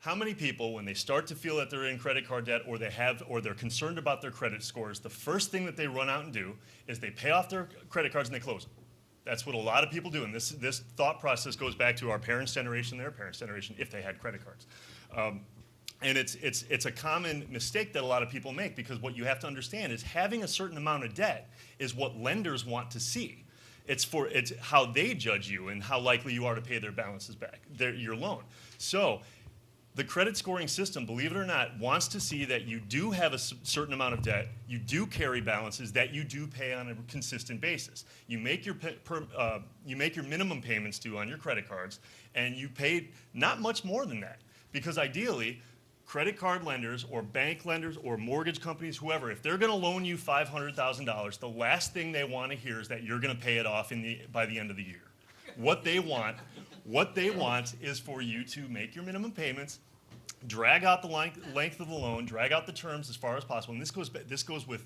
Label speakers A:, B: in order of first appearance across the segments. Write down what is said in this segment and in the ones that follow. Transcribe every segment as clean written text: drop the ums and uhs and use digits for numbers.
A: How many people, when they start to feel that they're in credit card debt or they're concerned about their credit scores, the first thing that they run out and do is they pay off their credit cards and they close them. That's what a lot of people do, and this thought process goes back to our parents' generation, their parents' generation, if they had credit cards. And it's a common mistake that a lot of people make, because what you have to understand is having a certain amount of debt is what lenders want to see. It's how they judge you and how likely you are to pay their balances back, your loan. So the credit scoring system, believe it or not, wants to see that you do have a certain amount of debt, you do carry balances that you do pay on a consistent basis. You make your minimum payments due on your credit cards, and you pay not much more than that. Because ideally, credit card lenders or bank lenders or mortgage companies, whoever, if they're going to loan you $500,000, the last thing they want to hear is that you're going to pay it off by the end of the year. What they want is for you to make your minimum payments, drag out the length of the loan, drag out the terms as far as possible. And this goes with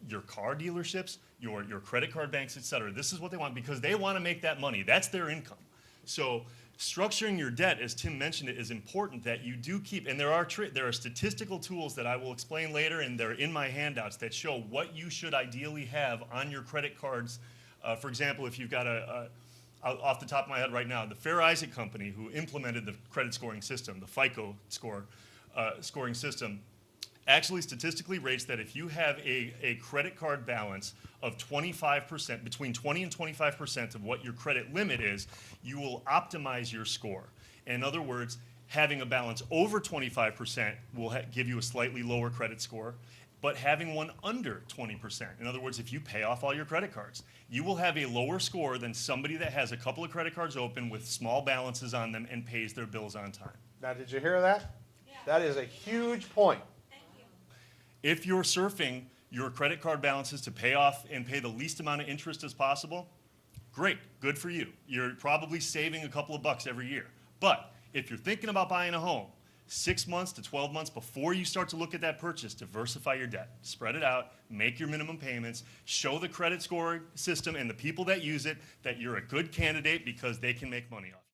A: your car dealerships, your credit card banks, et cetera. This is what they want, because they want to make that money. That's their income. So structuring your debt, as Tim mentioned, is important that you do keep, and there are statistical tools that I will explain later, and they're in my handouts, that show what you should ideally have on your credit cards. For example, if you've got off the top of my head right now, the Fair Isaac Company, who implemented the credit scoring system, the FICO scoring system, actually statistically rates that if you have a credit card balance of 25%, between 20 and 25% of what your credit limit is, you will optimize your score. In other words, having a balance over 25% will give you a slightly lower credit score, but having one under 20%. In other words, if you pay off all your credit cards, you will have a lower score than somebody that has a couple of credit cards open with small balances on them and pays their bills on time.
B: Now, did you hear that? Yeah. That is a huge point.
A: Thank you. If you're surfing your credit card balances to pay off and pay the least amount of interest as possible, great, good for you. You're probably saving a couple of bucks every year. But if you're thinking about buying a home, 6 months to 12 months before you start to look at that purchase, diversify your debt. Spread it out, make your minimum payments, show the credit scoring system and the people that use it that you're a good candidate, because they can make money off.